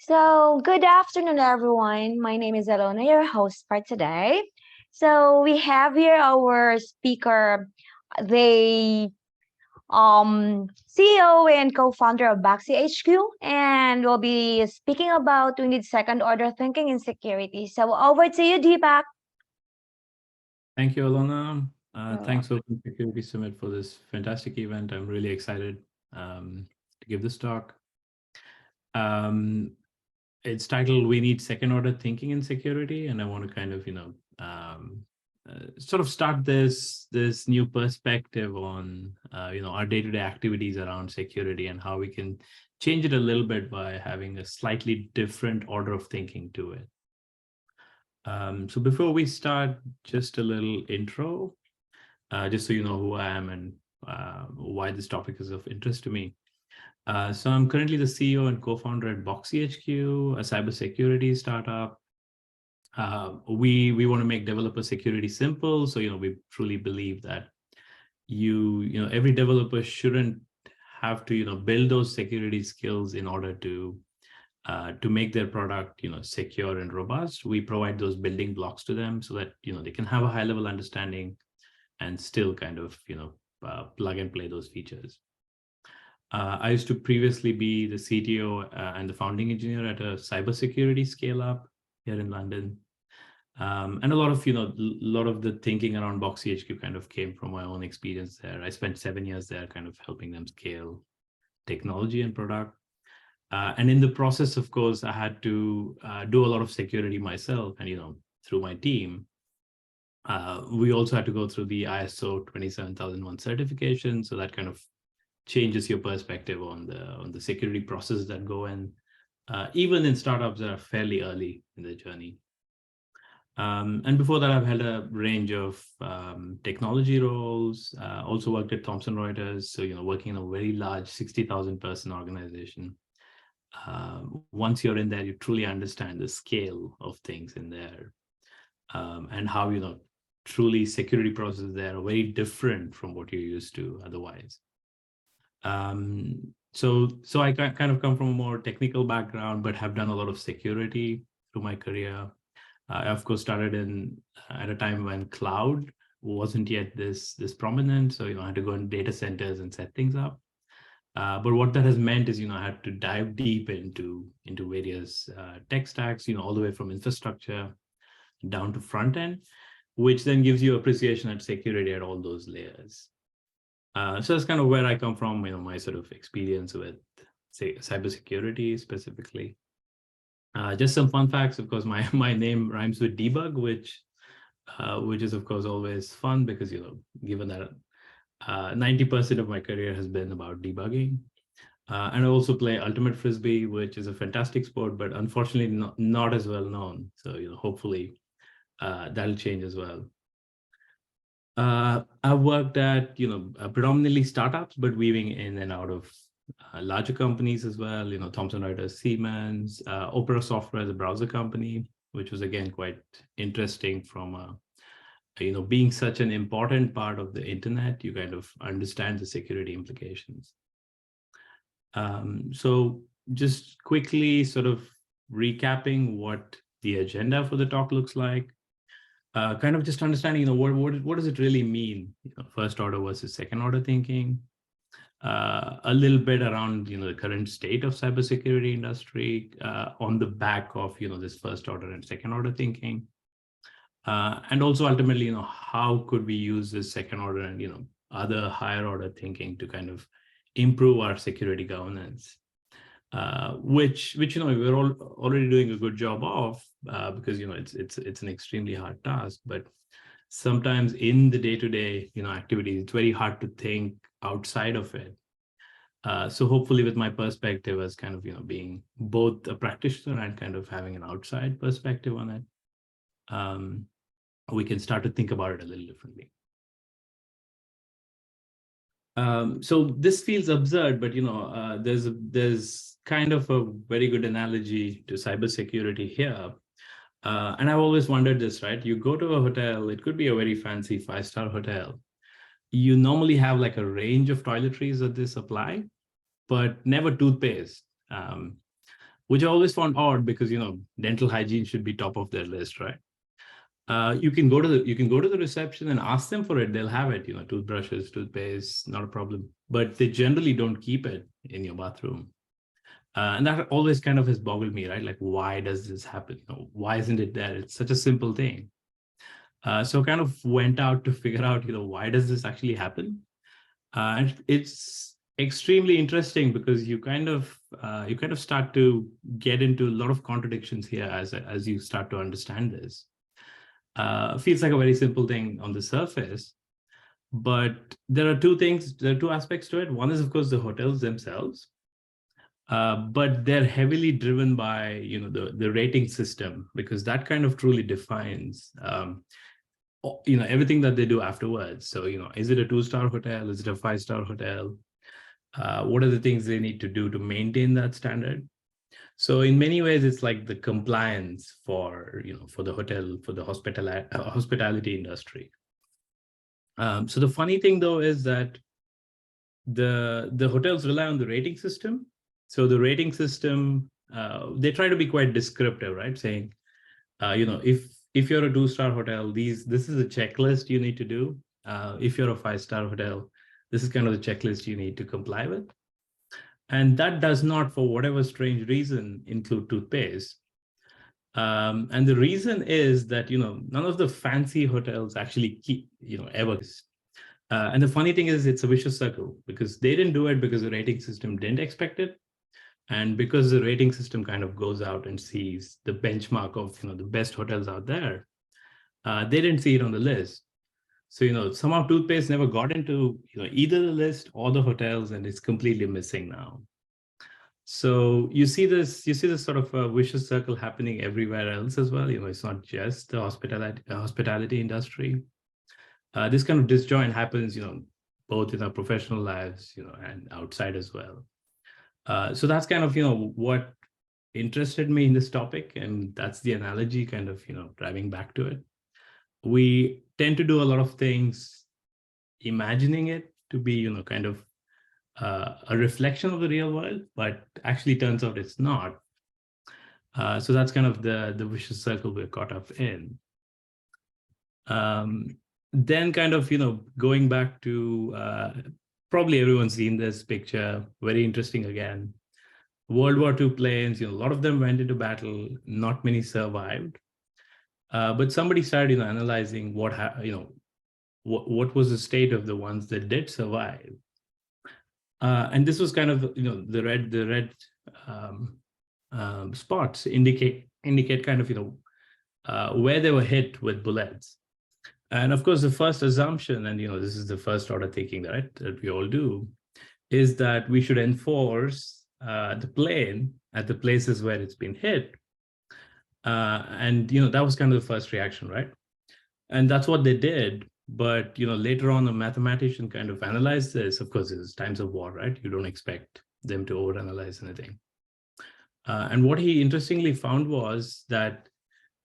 So, good afternoon, everyone. My name is Alona, your host for today. So, we have here our speaker, the CEO and co-founder of Baxi HQ, and we'll be speaking about we need second order thinking in security. So, over to you, Deepak. Thank you, Alona. You're Thanks, welcome. Open Security Summit, for this fantastic event. I'm really excited to give this talk. Um, it's titled "We Need Second Order Thinking in Security," and I want to kind of, sort of start this new perspective on, our day-to-day activities around security and how we can change it a little bit by having a slightly different order of thinking to it. So before we start, just a little intro, just so you know who I am and why this topic is of interest to me. So I'm currently the CEO and co-founder at Boxy HQ, a cybersecurity startup. We want to make developer security simple. So, we truly believe that every developer shouldn't have to, build those security skills in order to make their product, secure and robust. We provide those building blocks to them so that, they can have a high level understanding and still kind of, plug and play those features. I used to previously be the CTO and the founding engineer at a cybersecurity scale up here in London. And a lot of, the thinking around Boxy HQ kind of came from my own experience there. I spent 7 years there kind of helping them scale technology and product. And in the process, of course, I had to do a lot of security myself and, through my team. We also had to go through the ISO 27001 certification. So that kind of changes your perspective on the security process that go in, even in startups that are fairly early in the journey. And before that, I've had a range of technology roles, also worked at Thomson Reuters. So, working in a very large 60,000 person organization. Once you're in there, you truly understand the scale of things in there, and how, truly security processes there are very different from what you're used to otherwise. So I kind of come from a more technical background, but have done a lot of security through my career. I, of course, started at a time when cloud wasn't yet this prominent. So, I had to go in data centers and set things up. But what that has meant is, I had to dive deep into various tech stacks, all the way from infrastructure down to front end, which then gives you appreciation at security at all those layers. So that's kind of where I come from, my sort of experience with, say, cybersecurity specifically. Just some fun facts. Of course, my name rhymes with debug, which is, of course, always fun because, given that 90% of my career has been about debugging. And I also play Ultimate Frisbee, which is a fantastic sport, but unfortunately not as well known. So, hopefully that'll change as well. I've worked at, predominantly startups, but weaving in and out of larger companies as well, Thomson Reuters, Siemens, Opera Software is a browser company, which was, again, quite interesting from, being such an important part of the internet, you kind of understand the security implications. So just quickly sort of recapping what the agenda for the talk looks like. Kind of just understanding, what does it really mean, first order versus second order thinking. A little bit around, the current state of cybersecurity industry on the back of, this first order and second order thinking. And also ultimately, how could we use this second order and, other higher order thinking to kind of improve our security governance. Which we're already doing a good job of, because it's an extremely hard task. But sometimes in the day-to-day activities, it's very hard to think outside of it. So hopefully, with my perspective as kind of being both a practitioner and kind of having an outside perspective on it, we can start to think about it a little differently. So this feels absurd, but there's kind of a very good analogy to cybersecurity here. And I've always wondered this, right? You go to a hotel, it could be a very fancy 5-star hotel. You normally have like a range of toiletries that they supply, but never toothpaste. which I always found odd because, dental hygiene should be top of their list, right? You can go to the reception and ask them for it. They'll have it, toothbrushes, toothpaste, not a problem. But they generally don't keep it in your bathroom. And that always kind of has boggled me, right? Like, why does this happen? Why isn't it there? It's such a simple thing. So kind of went out to figure out, why does this actually happen? And it's extremely interesting because you kind of start to get into a lot of contradictions here as you start to understand this. Feels like a very simple thing on the surface, but there are two aspects to it. One is, of course, the hotels themselves, but they're heavily driven by the rating system, because that kind of truly defines everything that they do afterwards. So is it a 2-star hotel? Is it a 5-star hotel? What are the things they need to do to maintain that standard? So in many ways, it's like the compliance for the hotel, for the hospitality industry. So the funny thing, though, is that the hotels rely on the rating system. So the rating system, they try to be quite descriptive, right? Saying, if you're a 2-star hotel, this is a checklist you need to do. If you're a 5-star hotel, this is kind of the checklist you need to comply with. And that does not, for whatever strange reason, include toothpaste. And the reason is that, none of the fancy hotels actually keep, ever. And the funny thing is, it's a vicious circle, because they didn't do it because the rating system didn't expect it. And because the rating system kind of goes out and sees the benchmark of, the best hotels out there, they didn't see it on the list. So, somehow toothpaste never got into, either the list or the hotels, and it's completely missing now. So you see this sort of a vicious circle happening everywhere else as well. It's not just the hospitality industry. This kind of disjoint happens, both in our professional lives, and outside as well. So that's kind of, what interested me in this topic, and that's the analogy kind of, driving back to it. We tend to do a lot of things imagining it to be, kind of a reflection of the real world, but actually turns out it's not. So that's kind of the vicious circle we're caught up in. Then kind of, going back to probably everyone's seen this picture, very interesting again. World War II planes, a lot of them went into battle, not many survived. But somebody started, analyzing what what was the state of the ones that did survive. And this was kind of, the red spots indicate kind of, where they were hit with bullets. And of course, the first assumption, and this is the first order thinking, right, that we all do, is that we should enforce the plane at the places where it's been hit. And that was kind of the first reaction, right? And that's what they did. But later on, a mathematician kind of analyzed this. Of course, it's times of war, right? You don't expect them to overanalyze anything. And what he interestingly found was that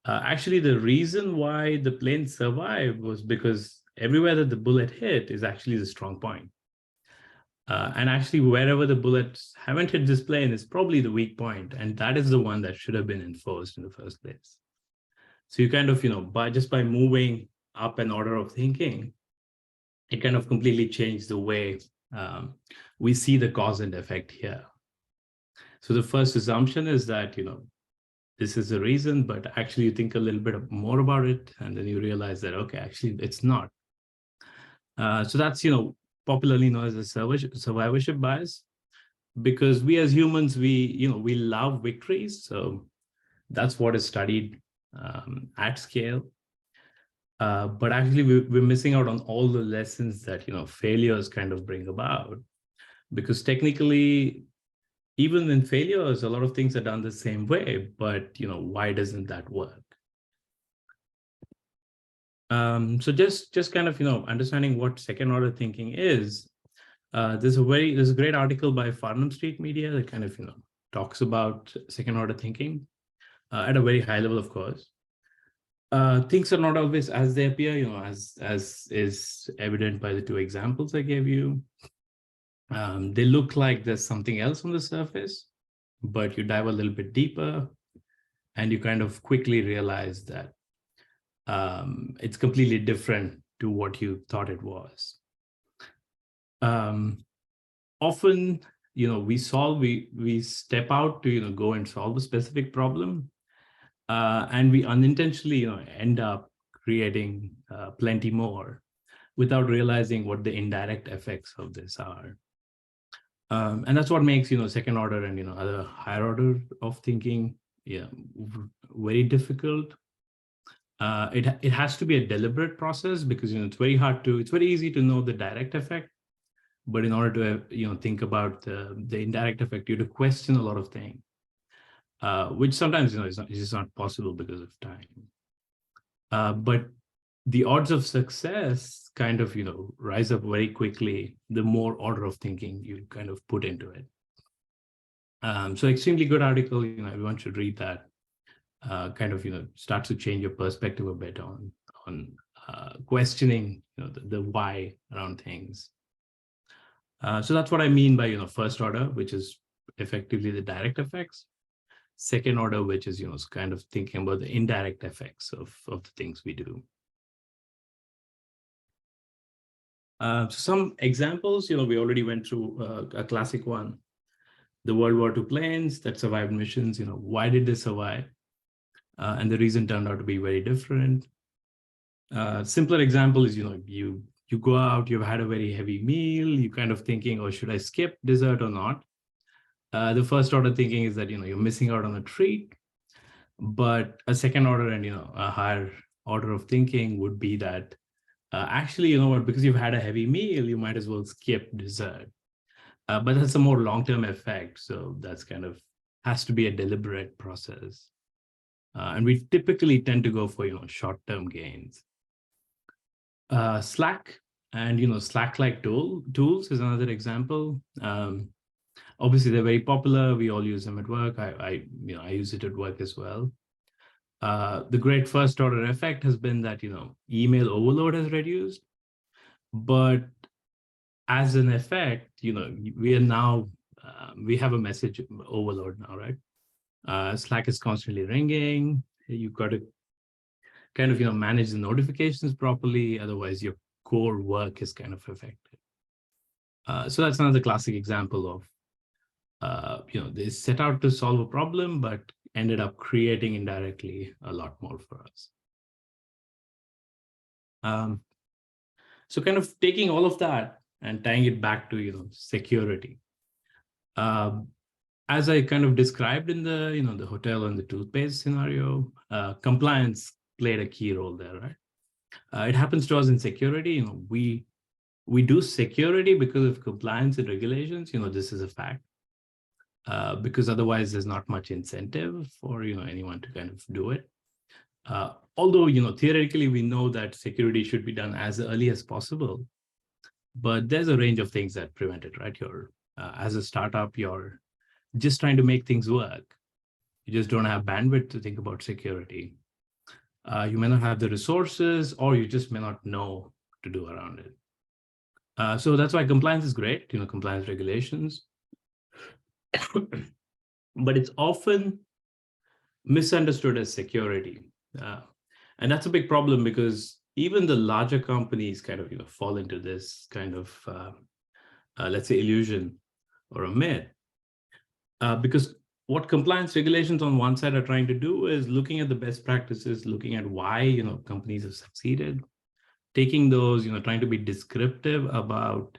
actually the reason why the plane survived was because everywhere that the bullet hit is actually the strong point. And actually, wherever the bullets haven't hit this plane is probably the weak point, and that is the one that should have been enforced in the first place. So you kind of, by moving up an order of thinking, it kind of completely changed the way we see the cause and effect here. So the first assumption is that, this is the reason, but actually you think a little bit more about it, and then you realize that, okay, actually it's not. So that's, popularly known as a survivorship bias, because we as humans, we love victories. So that's what is studied at scale. But actually, we're missing out on all the lessons that failures kind of bring about, because technically, even in failures, a lot of things are done the same way. But why doesn't that work? So just kind of understanding what second order thinking is. There's a great article by Farnham Street Media that kind of talks about second order thinking at a very high level, of course. Things are not always as they appear, as is evident by the two examples I gave you. They look like there's something else on the surface, but you dive a little bit deeper and you kind of quickly realize that it's completely different to what you thought it was. Often, we step out to, go and solve a specific problem, and we unintentionally, end up creating plenty more without realizing what the indirect effects of this are. And that's what makes, second order and, other higher order of thinking, very difficult. It has to be a deliberate process because, it's very easy to know the direct effect, but in order to, think about the indirect effect, you have to question a lot of things, which sometimes, is just not possible because of time. But the odds of success kind of, rise up very quickly the more order of thinking you kind of put into it. So extremely good article, everyone should read that. Kind of, starts to change your perspective a bit on questioning, the why around things. So that's what I mean by, first order, which is effectively the direct effects. Second order, which is, kind of thinking about the indirect effects of the things we do. So some examples, we already went through a classic one, the World War II planes that survived missions. Why did they survive? And the reason turned out to be very different. Simpler example is, you go out, you've had a very heavy meal, you kind of thinking, oh, should I skip dessert or not? The first order thinking is that, you're missing out on a treat. But a second order and, a higher order of thinking would be that, actually, you know what, because you've had a heavy meal, you might as well skip dessert. But that's a more long-term effect. So that's kind of has to be a deliberate process. And we typically tend to go for, short-term gains. Slack and, Slack-like tools is another example. Obviously, they're very popular. We all use them at work. I use it at work as well. The great first order effect has been that, email overload has reduced. But as an effect, we are now, we have a message overload now, right? Slack is constantly ringing. You've got to kind of, manage the notifications properly. Otherwise, your core work is kind of affected. So that's another classic example of, they set out to solve a problem, but ended up creating indirectly a lot more for us. So kind of taking all of that and tying it back to, security. As I kind of described in the, the hotel and the toothpaste scenario, compliance played a key role there, right? It happens to us in security. We do security because of compliance and regulations. This is a fact. Because otherwise there's not much incentive for, anyone to kind of do it. Although, theoretically, we know that security should be done as early as possible, but there's a range of things that prevent it, right? As a startup, you're just trying to make things work. You just don't have bandwidth to think about security. You may not have the resources, or you just may not know what to do around it. So that's why compliance is great, compliance regulations. But it's often misunderstood as security. And that's a big problem because even the larger companies kind of, fall into this kind of, let's say, illusion or a myth. Because what compliance regulations on one side are trying to do is looking at the best practices, looking at why, companies have succeeded, taking those, trying to be descriptive about,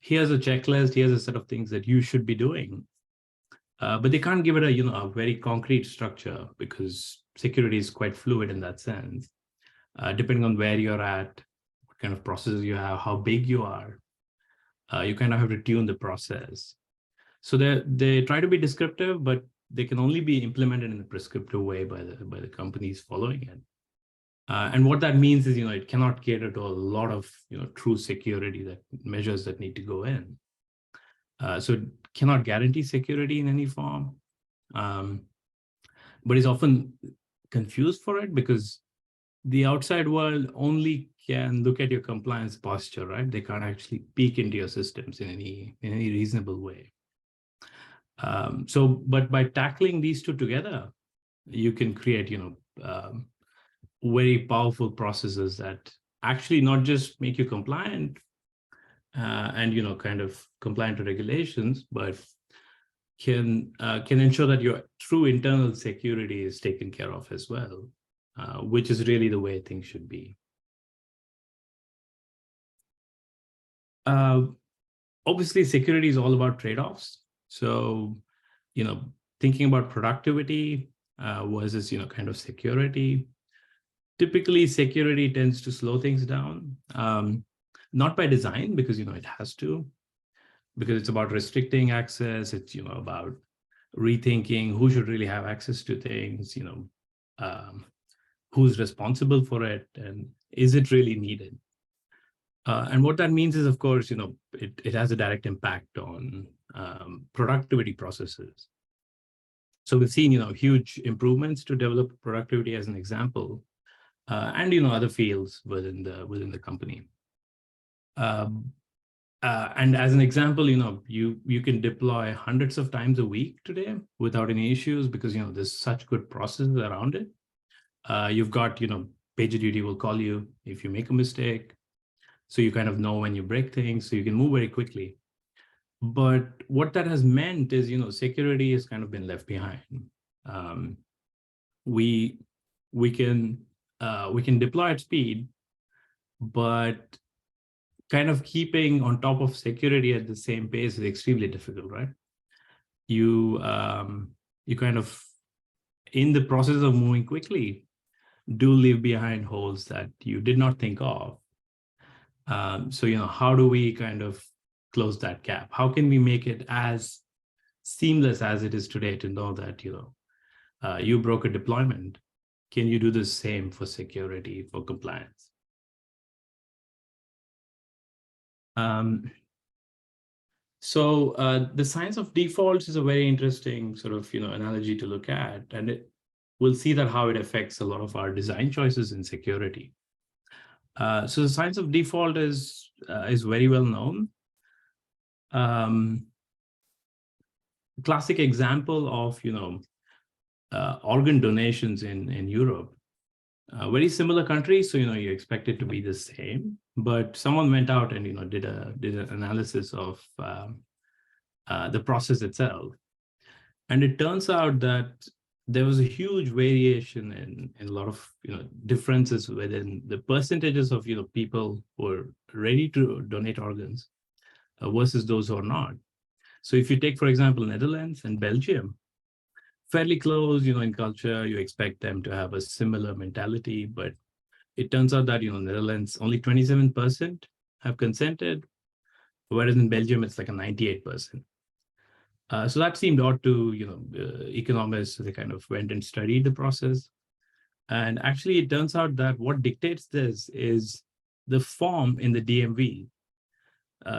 here's a checklist, here's a set of things that you should be doing. But they can't give it a very concrete structure because security is quite fluid in that sense. Depending on where you're at, what kind of processes you have, how big you are, you kind of have to tune the process. So they try to be descriptive, but they can only be implemented in a prescriptive way by the companies following it. And what that means is, it cannot cater to a lot of, true security measures that need to go in. So it cannot guarantee security in any form, but is often confused for it because the outside world only can look at your compliance posture, right? They can't actually peek into your systems in any reasonable way. But by tackling these two together, you can create, very powerful processes that actually not just make you compliant and, kind of compliant to regulations, but can ensure that your true internal security is taken care of as well, which is really the way things should be. Obviously, security is all about trade-offs. So, thinking about productivity versus, kind of security. Typically, security tends to slow things down, not by design, because, it has to, because it's about restricting access. It's, about rethinking who should really have access to things, who's responsible for it, and is it really needed? And what that means is, of course, it has a direct impact on productivity processes. So we've seen, huge improvements to develop productivity as an example, and other fields within the company. And as an example, you can deploy hundreds of times a week today without any issues because there's such good processes around it. You've got PagerDuty will call you if you make a mistake, so you kind of know when you break things, so you can move very quickly. But what that has meant is security has kind of been left behind. We can deploy at speed, but kind of keeping on top of security at the same pace is extremely difficult, right? You kind of, in the process of moving quickly, do leave behind holes that you did not think of. So how do we kind of close that gap? How can we make it as seamless as it is today to know that you broke a deployment? Can you do the same for security, for compliance? So the science of defaults is a very interesting sort of analogy to look at, and we'll see that how it affects a lot of our design choices in security. So the science of default is very well known. Classic example of organ donations in Europe. Very similar countries, so you expect it to be the same, but someone went out and did an analysis of the process itself, and it turns out that there was a huge variation in a lot of differences within the percentages of people who are ready to donate organs versus those who are not. So if you take, for example, Netherlands and Belgium, fairly close, in culture, you expect them to have a similar mentality, but it turns out that, Netherlands, only 27% have consented, whereas in Belgium, it's like a 98%. So that seemed odd to, economists. They kind of went and studied the process. And actually, it turns out that what dictates this is the form in the DMV.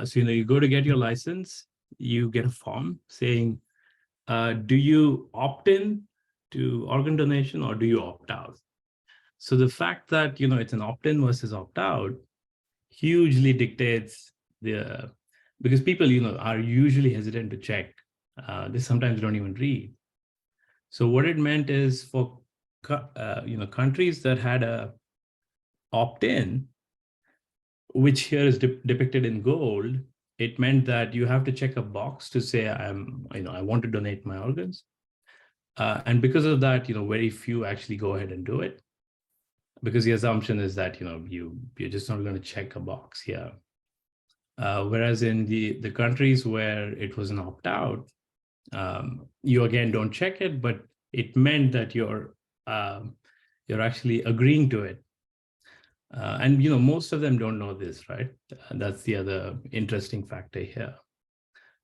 So, you go to get your license, you get a form saying, do you opt in to organ donation or do you opt out? So the fact that, it's an opt-in versus opt-out hugely dictates because people, are usually hesitant to check. They sometimes don't even read. So what it meant is for, countries that had a opt-in, which here is depicted in gold, it meant that you have to check a box to say, I want to donate my organs. And because of that, very few actually go ahead and do it, because the assumption is that, you're just not going to check a box here. Whereas in the countries where it was an opt-out, you again don't check it, but it meant that you're actually agreeing to it. And most of them don't know this, right? That's the other interesting factor here.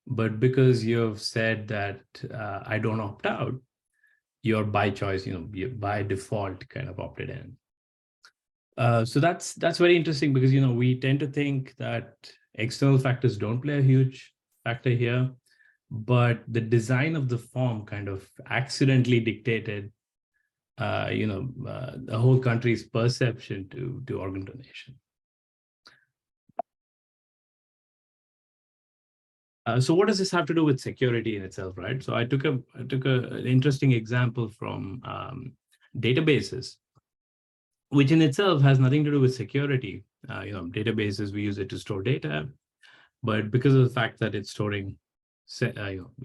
But because you've said that I don't opt out, you're by choice, you by default kind of opted in. So that's very interesting because we tend to think that external factors don't play a huge factor here, but the design of the form kind of accidentally dictated the whole country's perception to organ donation. So what does this have to do with security in itself, right? So an interesting example from databases, which in itself has nothing to do with security. Databases, we use it to store data, but because of the fact that it's storing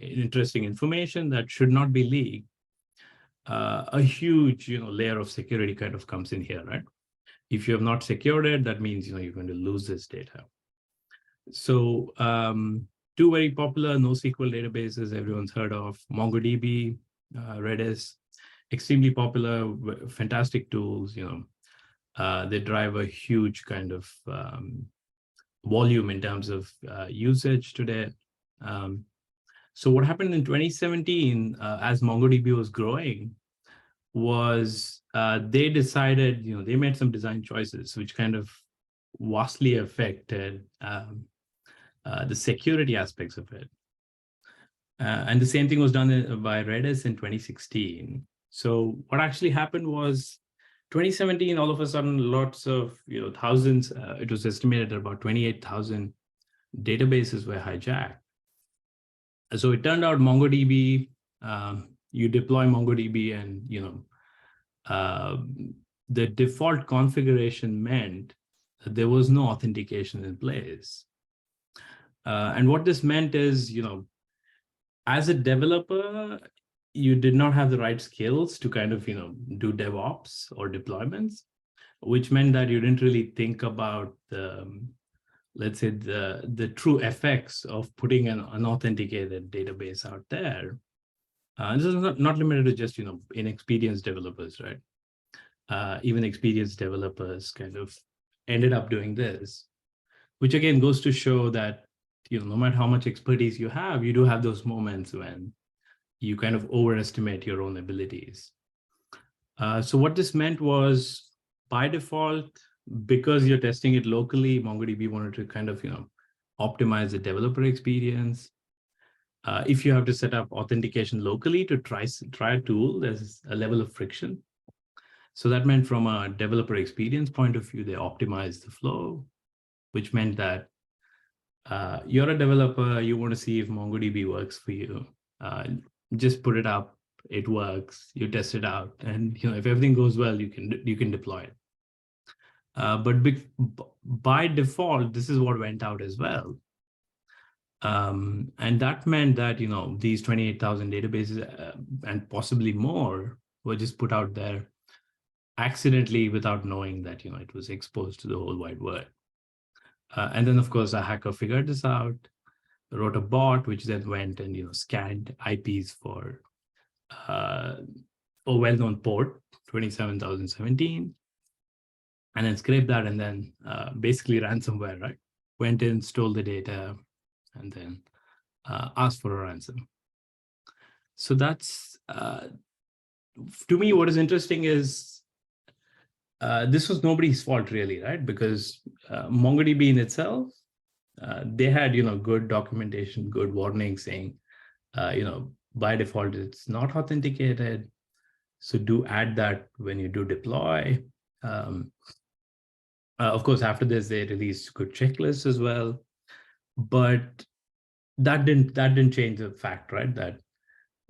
interesting information that should not be leaked, a huge layer of security kind of comes in here, right? If you have not secured it, that means you're going to lose this data. So two very popular NoSQL databases everyone's heard of: MongoDB, Redis, extremely popular, fantastic tools. They drive a huge kind of volume in terms of usage today. So what happened in 2017, as MongoDB was growing, was they decided, they made some design choices which kind of vastly affected the security aspects of it. And the same thing was done by Redis in 2016. So what actually happened was 2017, all of a sudden, lots of, thousands, it was estimated about 28,000 databases were hijacked. So it turned out MongoDB, you deploy MongoDB and, the default configuration meant that there was no authentication in place. And what this meant is, as a developer, you did not have the right skills to kind of, do DevOps or deployments, which meant that you didn't really think about the, let's say, the true effects of putting an unauthenticated database out there. This is not limited to just, inexperienced developers, right? Even experienced developers kind of ended up doing this, which again goes to show that, no matter how much expertise you have, you do have those moments when you kind of overestimate your own abilities. So what this meant was, by default, because you're testing it locally, MongoDB wanted to kind of, optimize the developer experience. If you have to set up authentication locally to try a tool, there's a level of friction. So that meant from a developer experience point of view, they optimized the flow, which meant that you're a developer, you want to see if MongoDB works for you. Just put it up, it works, you test it out, and if everything goes well, you can deploy it. But by default, this is what went out as well. And that meant that these 28,000 databases and possibly more were just put out there accidentally without knowing that it was exposed to the whole wide world. And then, of course, a hacker figured this out, wrote a bot, which then went and scanned IPs for a well-known port, 27,017, and then scraped that, and then basically ransomware, right? Went in, stole the data, and then asked for a ransom. So that's, to me, what is interesting is this was nobody's fault really, right? Because MongoDB in itself, they had, good documentation, good warning saying, by default, it's not authenticated. So do add that when you do deploy. Of course, after this, they released good checklists as well. But that didn't change the fact, right? That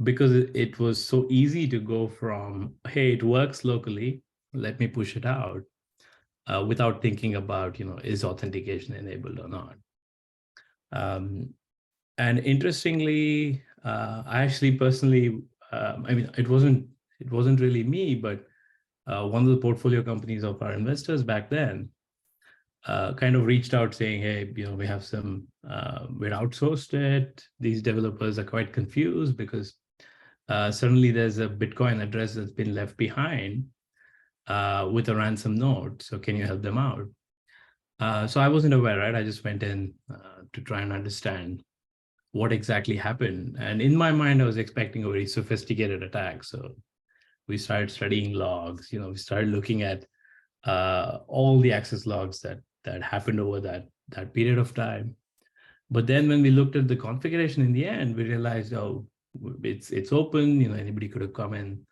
because it was so easy to go from, hey, it works locally, let me push it out, without thinking about, is authentication enabled or not. And interestingly, I actually personally, it wasn't really me, but one of the portfolio companies of our investors back then kind of reached out saying, hey, we have some, we're outsourced it. These developers are quite confused because suddenly there's a Bitcoin address that's been left behind with a ransom note. So can you help them out? So I wasn't aware, right? I just went in to try and understand what exactly happened. And in my mind, I was expecting a very sophisticated attack. So we started studying logs, we started looking at all the access logs that happened over that period of time. But then when we looked at the configuration in the end, we realized, oh, it's open, anybody could have come in,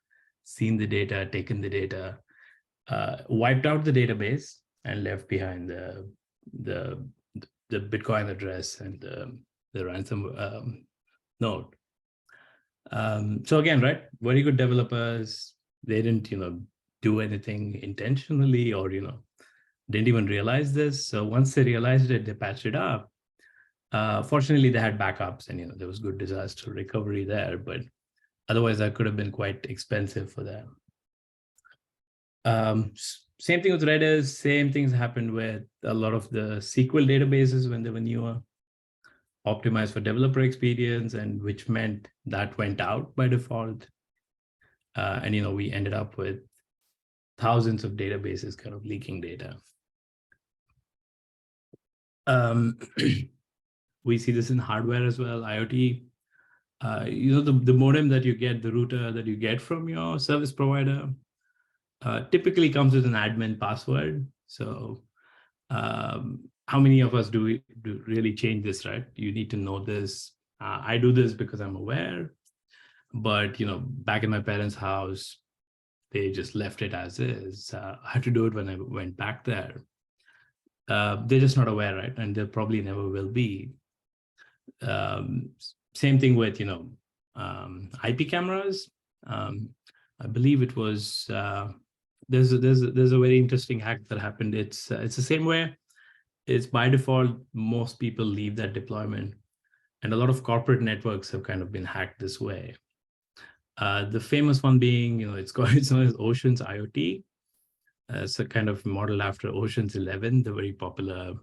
seen the data, taken the data, wiped out the database and left behind the Bitcoin address and ransom note. So again, right, very good developers, they didn't, do anything intentionally, or, didn't even realize this. So once they realized it, they patched it up. Fortunately, they had backups, and, there was good disaster recovery there, but otherwise that could have been quite expensive for them. Same thing with Redis, same things happened with a lot of the SQL databases when they were newer, optimized for developer experience, and which meant that went out by default. And we ended up with thousands of databases kind of leaking data. We see this in hardware as well, IoT. The modem that you get, the router that you get from your service provider, typically comes with an admin password. So how many of us do really change this, right? You need to know this. I do this because I'm aware, but back in my parents' house, they just left it as is. I had to do it when I went back there. They're just not aware, right? And they probably never will be. Same thing with IP cameras. I believe it was there's a very interesting hack that happened. It's the same way. It's by default, most people leave that deployment, and a lot of corporate networks have kind of been hacked this way. The famous one being, it's known as Ocean's IoT. It's a kind of modeled after Ocean's 11, the very popular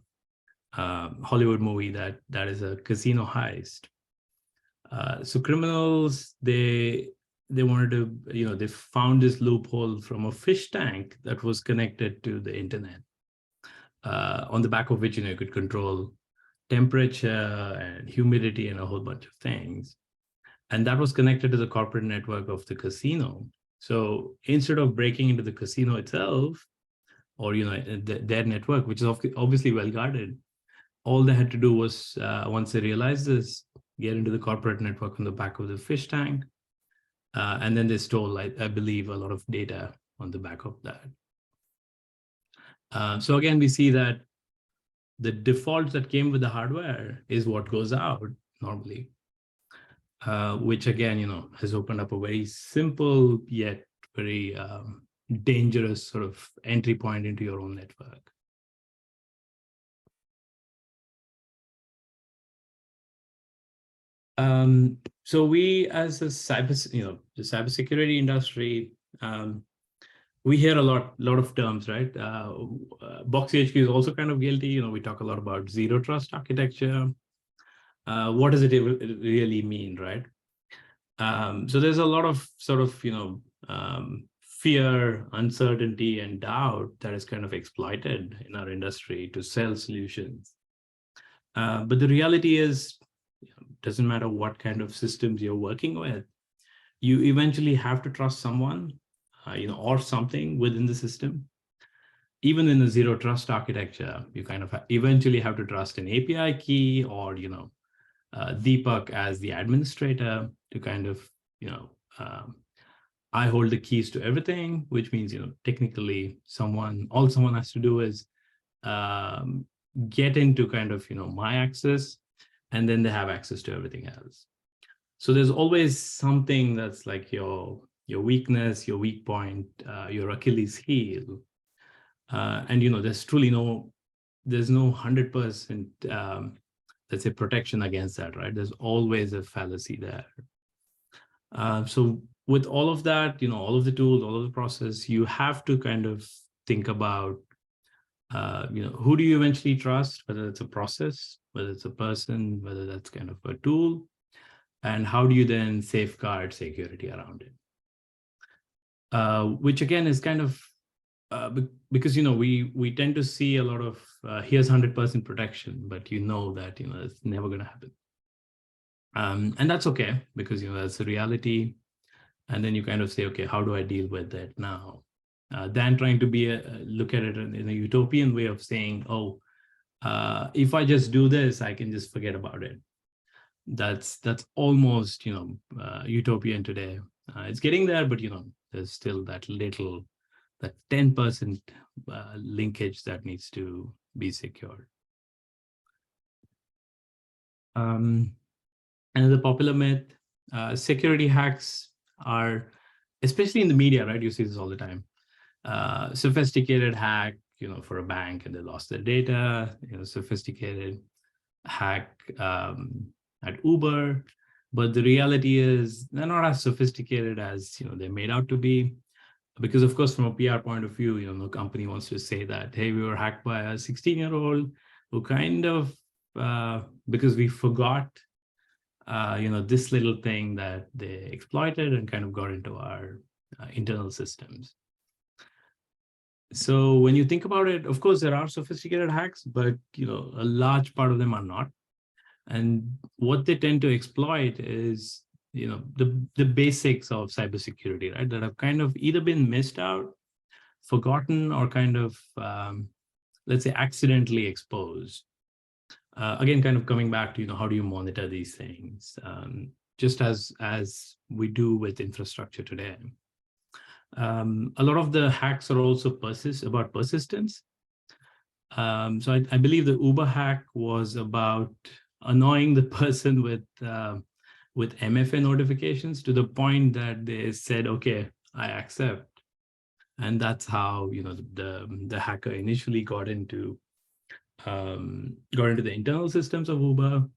Hollywood movie that is a casino heist. So criminals, they wanted to, they found this loophole from a fish tank that was connected to the internet, on the back of which, you could control temperature and humidity and a whole bunch of things. And that was connected to the corporate network of the casino. So instead of breaking into the casino itself, or their network, which is obviously well guarded, all they had to do was, once they realized this, get into the corporate network on the back of the fish tank, and then they stole, I believe, a lot of data on the back of that. So again, we see that the default that came with the hardware is what goes out normally, which again, has opened up a very simple yet very dangerous sort of entry point into your own network. So we, as a the cybersecurity industry, we hear a lot of terms, right? BoxHQ is also kind of guilty. We talk a lot about zero trust architecture. What does it really mean, right? So there's a lot of sort of, fear, uncertainty, and doubt that is kind of exploited in our industry to sell solutions. But the reality is, doesn't matter what kind of systems you're working with, you eventually have to trust someone, or something within the system. Even in the zero trust architecture, you kind of eventually have to trust an API key, or Deepak as the administrator to kind of, I hold the keys to everything, which means, technically all someone has to do is get into kind of, my access, and then they have access to everything else. So there's always something that's like your weakness, your weak point, your Achilles heel. And, there's no 100%, let's say, protection against that, right? There's always a fallacy there. So with all of that, all of the tools, all of the process, you have to kind of think about, who do you eventually trust, whether it's a process, whether it's a person, whether that's kind of a tool, and how do you then safeguard security around it? Which again is kind of, because, we tend to see a lot of, here's 100% protection, but that, it's never going to happen. And that's okay, because, that's the reality. And then you kind of say, okay, how do I deal with that now? Than trying to look at it in a utopian way of saying, oh, if I just do this, I can just forget about it. That's almost, utopian today. It's getting there, but, there's still that 10% linkage that needs to be secured. Another popular myth, security hacks are, especially in the media, right? You see this all the time. Sophisticated hack, for a bank and they lost their data, sophisticated hack at Uber. But the reality is they're not as sophisticated as they're made out to be. Because of course, from a PR point of view, no company wants to say that, hey, we were hacked by a 16-year-old who kind of, because we forgot, this little thing that they exploited and kind of got into our internal systems. So when you think about it, of course, there are sophisticated hacks, but a large part of them are not. And what they tend to exploit is the basics of cybersecurity, right? That have kind of either been missed out, forgotten, or kind of let's say accidentally exposed. Again, kind of coming back to how do you monitor these things, just as we do with infrastructure today. A lot of the hacks are also about persistence. So I believe the Uber hack was about annoying the person with MFA notifications to the point that they said, okay, I accept. And that's how the hacker initially got into the internal systems of Uber.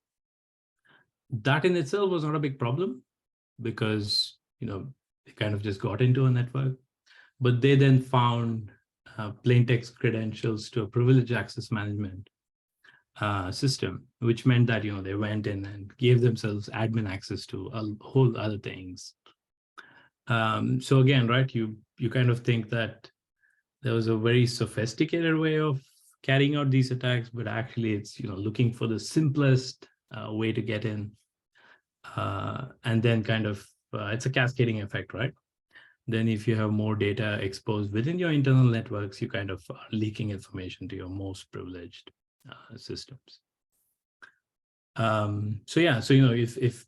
That in itself was not a big problem because they kind of just got into a network, but they then found plain text credentials to a privileged access management system, which meant that they went in and gave themselves admin access to a whole other things. So again, right, you kind of think that there was a very sophisticated way of carrying out these attacks, but actually it's looking for the simplest way to get in, and then kind of it's a cascading effect, right? Then if you have more data exposed within your internal networks, you kind of are leaking information to your most privileged systems. So yeah, so if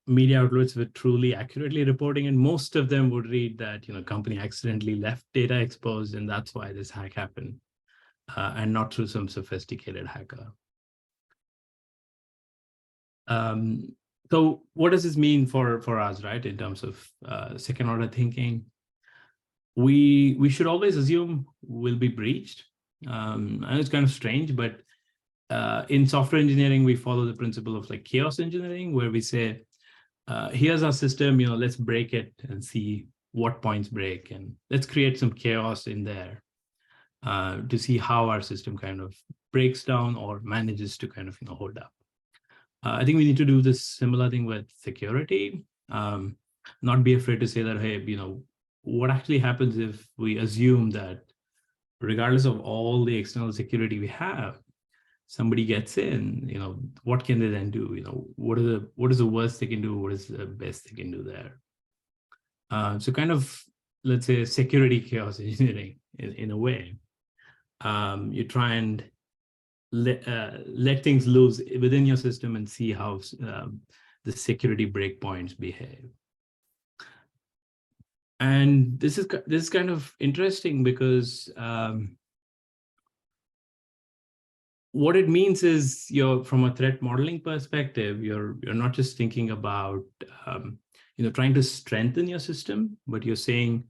media outlets were truly accurately reporting, and most of them would read that company accidentally left data exposed, and that's why this hack happened, and not through some sophisticated hacker. So what does this mean for us, right, in terms of second order thinking? We should always assume we'll be breached. And it's kind of strange, but in software engineering, we follow the principle of like chaos engineering, where we say, here's our system, let's break it and see what points break, and let's create some chaos in there to see how our system kind of breaks down or manages to kind of hold up. I think we need to do this similar thing with security. Not be afraid to say that, hey, what actually happens if we assume that regardless of all the external security we have, somebody gets in, what can they then do? What is the worst they can do? What is the best they can do there? So kind of, let's say, security chaos engineering in a way. You try and let things loose within your system and see how the security breakpoints behave. And this is kind of interesting because what it means is from a threat modeling perspective, you're not just thinking about trying to strengthen your system, but you're saying,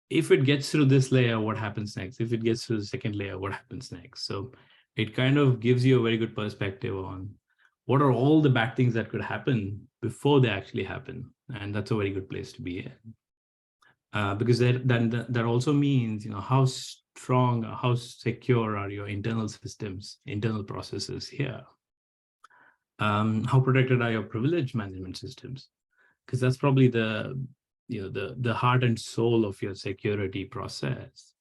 if it gets through this layer, what happens next? If it gets through the second layer, what happens next? So it kind of gives you a very good perspective on what are all the bad things that could happen before they actually happen. And that's a very good place to be in. Because that also means, how strong, how secure are your internal systems, internal processes here? How protected are your privilege management systems? Because that's probably the heart and soul of your security process.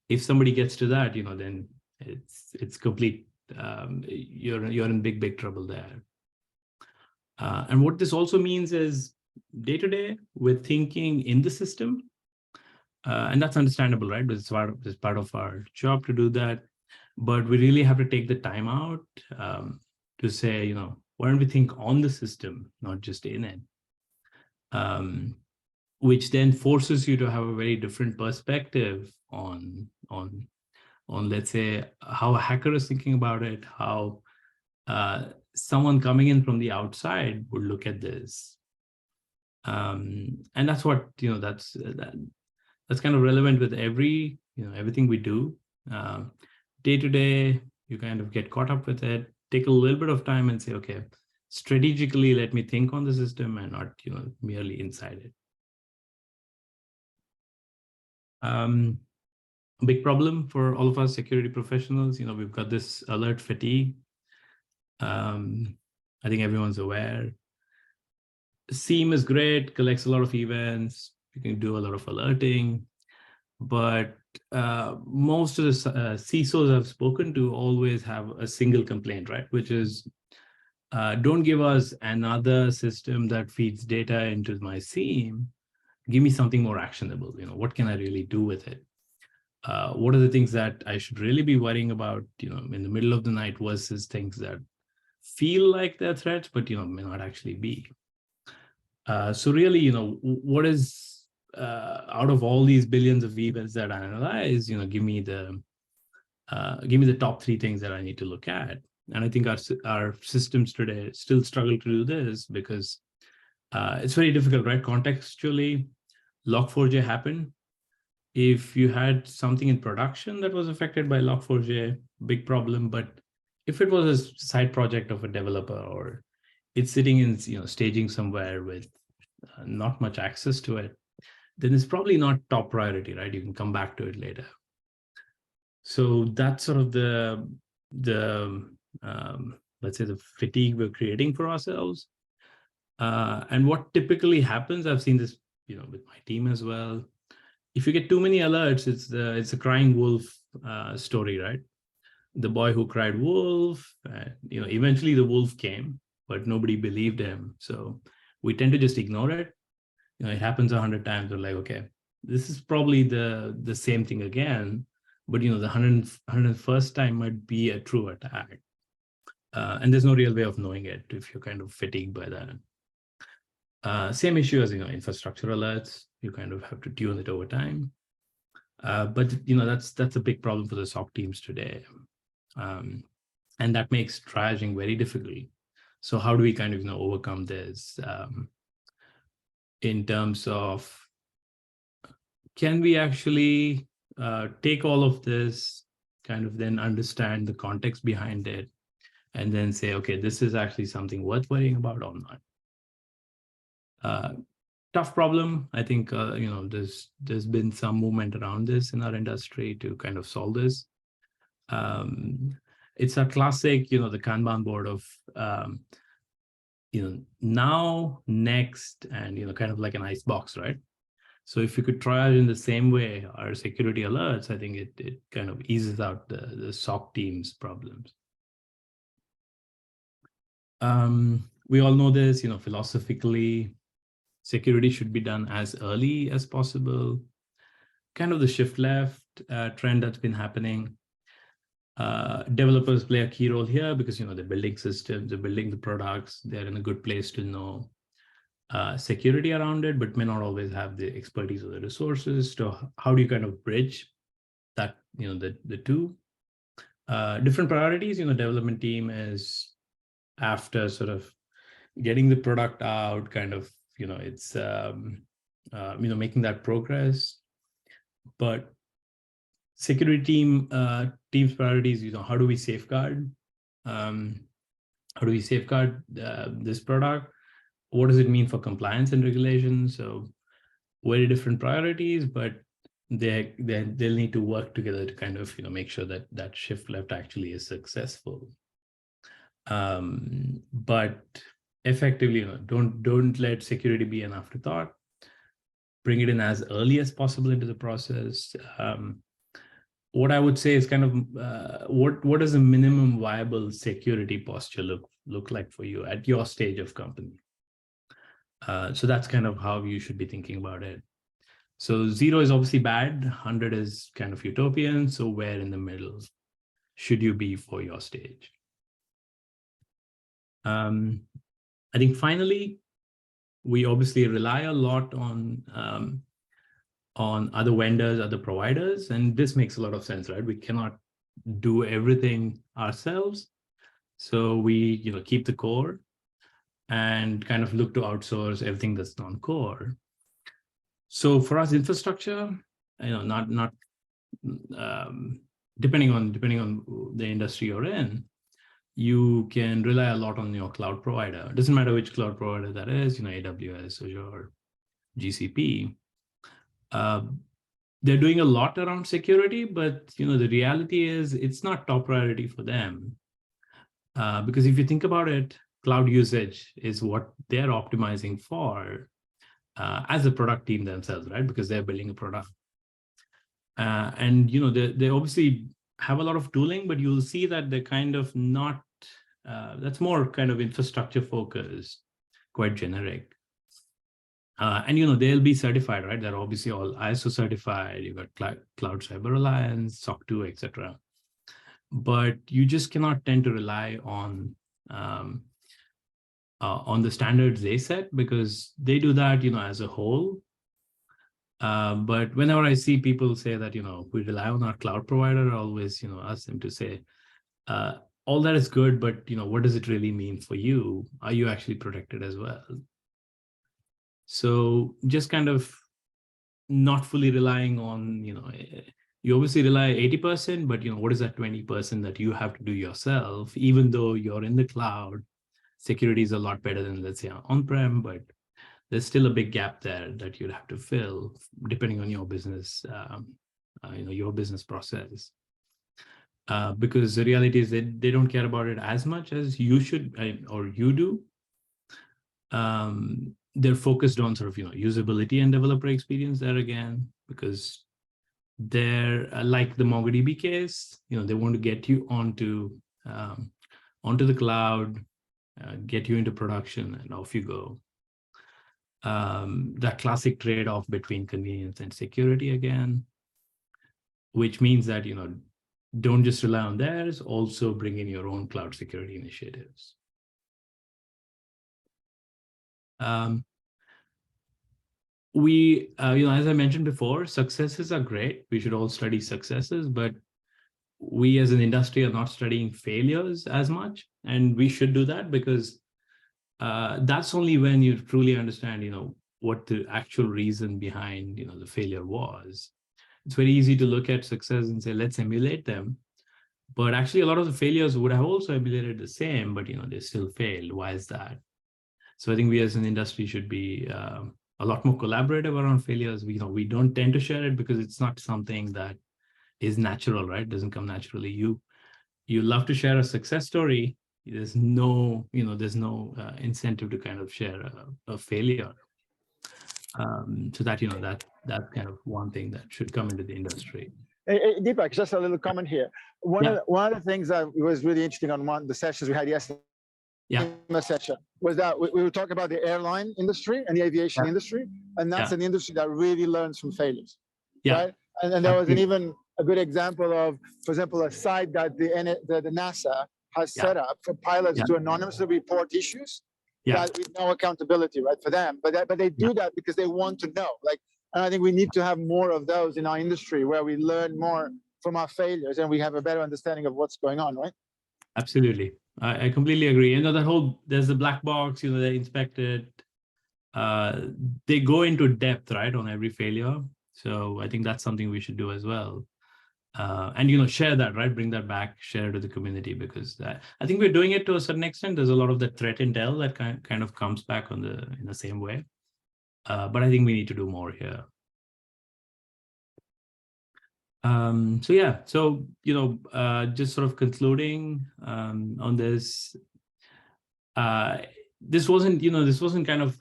If somebody gets to that, then it's complete. You're in big trouble there. And what this also means is day to day, we're thinking in the system, and that's understandable, right? But it's part of our job to do that. But we really have to take the time out to say, why don't we think on the system, not just in it? Which then forces you to have a very different perspective on let's say, how a hacker is thinking about it, how someone coming in from the outside would look at this. And that's what, that's kind of relevant with everything we do. Day to day, you kind of get caught up with it, take a little bit of time and say, okay, strategically, let me think on the system and not, merely inside it. Big problem for all of us security professionals, we've got this alert fatigue. I think everyone's aware. SIEM is great, collects a lot of events, you can do a lot of alerting, but most of the CISOs I've spoken to always have a single complaint, right? Which is, don't give us another system that feeds data into my SIEM. Give me something more actionable. What can I really do with it? What are the things that I should really be worrying about, in the middle of the night versus things that feel like they're threats, but, may not actually be. So really, what is out of all these billions of events that I analyze, give me the top 3 things that I need to look at. And I think our systems today still struggle to do this because it's very difficult, right? Contextually, Log4j happened. If you had something in production that was affected by Log4j, big problem. But if it was a side project of a developer, or it's sitting in staging somewhere with not much access to it, then it's probably not top priority, right? You can come back to it later. So that's sort of the let's say the fatigue we're creating for ourselves. And what typically happens, I've seen this with my team as well. If you get too many alerts, it's a crying wolf story, right? The boy who cried wolf, eventually the wolf came, but nobody believed him. So we tend to just ignore it. It happens 100 times. We're like, okay, this is probably the same thing again, but the 101st time might be a true attack. And there's no real way of knowing it if you're kind of fatigued by that. Same issue as infrastructure alerts. You kind of have to tune it over time. But that's a big problem for the SOC teams today. And that makes triaging very difficult. So how do we kind of overcome this in terms of, can we actually take all of this, kind of then understand the context behind it, and then say, okay, this is actually something worth worrying about or not? Tough problem. I think there's been some movement around this in our industry to kind of solve this. It's a classic, the Kanban board of now, next, and kind of like an ice box, right? So if you could triage in the same way our security alerts, I think it kind of eases out the SOC team's problems. We all know this, philosophically, security should be done as early as possible. Kind of the shift left trend that's been happening. Developers play a key role here because they're building systems, they're building the products, they're in a good place to know security around it, but may not always have the expertise or the resources. So how do you kind of bridge that, the two different priorities? Development team is after sort of getting the product out, kind of, it's making that progress. But security team's priorities, how do we safeguard? How do we safeguard this product? What does it mean for compliance and regulations? So very different priorities, but they'll need to work together to kind of make sure that that shift left actually is successful. But effectively, don't let security be an afterthought. Bring it in as early as possible into the process. What I would say is kind of what does a minimum viable security posture look like for you at your stage of company? So that's kind of how you should be thinking about it. So 0 is obviously bad, 100 is kind of utopian. So where in the middle should you be for your stage? I think finally, we obviously rely a lot on other vendors, other providers, and this makes a lot of sense, right? We cannot do everything ourselves. So we keep the core and kind of look to outsource everything that's non-core. So for us, infrastructure, not depending on the industry you're in, you can rely a lot on your cloud provider. It doesn't matter which cloud provider that is, AWS, Azure, GCP. They're doing a lot around security, but the reality is it's not top priority for them. Because if you think about it, cloud usage is what they're optimizing for as a product team themselves, right? Because they're building a product. And they obviously have a lot of tooling, but you'll see that they're kind of not, that's more kind of infrastructure focused, quite generic. And they'll be certified, right? They're obviously all ISO certified. You've got Cloud Cyber Alliance, SOC 2, etc. But you just cannot tend to rely on the standards they set, because they do that, as a whole. But whenever I see people say that, we rely on our cloud provider, I always, ask them to say, all that is good, but, what does it really mean for you? Are you actually protected as well? So just kind of not fully relying on, you obviously rely 80%, but, what is that 20% that you have to do yourself, even though you're in the cloud? Security is a lot better than, let's say, on-prem, but there's still a big gap there that you'd have to fill depending on your business, your business process. Because the reality is that they don't care about it as much as you should or you do. They're focused on sort of, usability and developer experience there again, because they're like the MongoDB case, they want to get you onto the cloud, get you into production, and off you go. That classic trade-off between convenience and security again, which means that, don't just rely on theirs, also bring in your own cloud security initiatives. We, as I mentioned before, successes are great. We should all study successes, but we as an industry are not studying failures as much. And we should do that, because that's only when you truly understand, what the actual reason behind, the failure was. It's very easy to look at success and say, let's emulate them. But actually, a lot of the failures would have also emulated the same, but, they still failed. Why is that? So I think we as an industry should be a lot more collaborative around failures. We don't tend to share it because it's not something that is natural, right? It doesn't come naturally. You love to share a success story. There's no, incentive to kind of share a failure. So that that's kind of one thing that should come into the industry. Hey, Deepak, just a little comment here. One of the things that was really interesting on one of the sessions we had yesterday, session, was that we were talking about the airline industry and the aviation industry, and that's an industry that really learns from failures, right? And there was even a good example of, for example, a site that the NASA has set up for pilots to anonymously report issues. That with no accountability, right, for them. But they do that because they want to know. And I think we need to have more of those in our industry, where we learn more from our failures and we have a better understanding of what's going on, right? Absolutely. I completely agree. There's the black box, they inspect it. They go into depth, right, on every failure. So I think that's something we should do as well. And, share that, right? Bring that back, share it to the community, because I think we're doing it to a certain extent. There's a lot of the threat intel that kind of comes back in the same way. But I think we need to do more here. So just sort of concluding on this. This wasn't kind of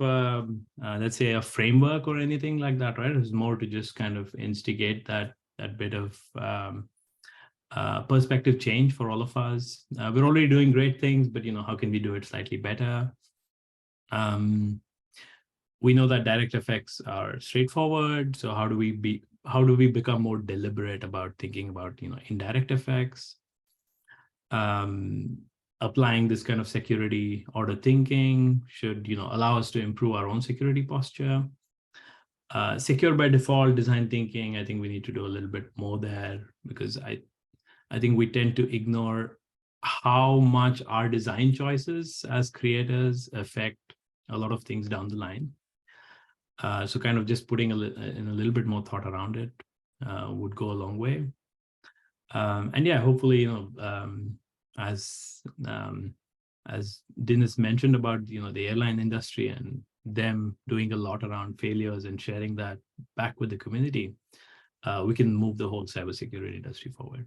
let's say a framework or anything like that, right? It was more to just kind of instigate that bit of perspective change for all of us. We're already doing great things, but how can we do it slightly better? We know that direct effects are straightforward. So how do we become more deliberate about thinking about indirect effects? Applying this kind of security order thinking should allow us to improve our own security posture. Secure by default design thinking, I think we need to do a little bit more there, because I think we tend to ignore how much our design choices as creators affect a lot of things down the line. So kind of just putting in a little bit more thought around it would go a long way. And yeah, hopefully, as Dennis mentioned about, the airline industry and them doing a lot around failures and sharing that back with the community, we can move the whole cybersecurity industry forward.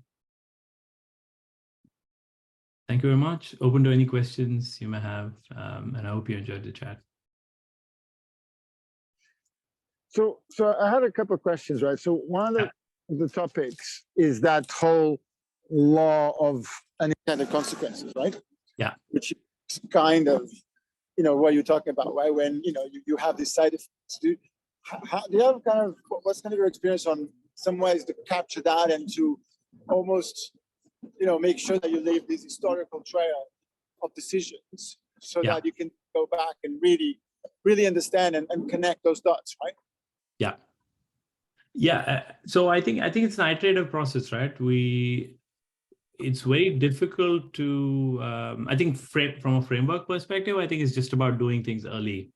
Thank you very much. Open to any questions you may have, and I hope you enjoyed the chat. So I had a couple of questions, right? So one of the topics is that whole law of unintended consequences, right? Yeah. Which is kind of, what you're talking about, right? When, you have these side effects. Do you have what's kind of your experience on some ways to capture that and to almost, make sure that you leave this historical trail of decisions so that you can go back and really understand and connect those dots, right? Yeah. So I think it's an iterative process, right? It's very difficult to, I think from a framework perspective, I think it's just about doing things early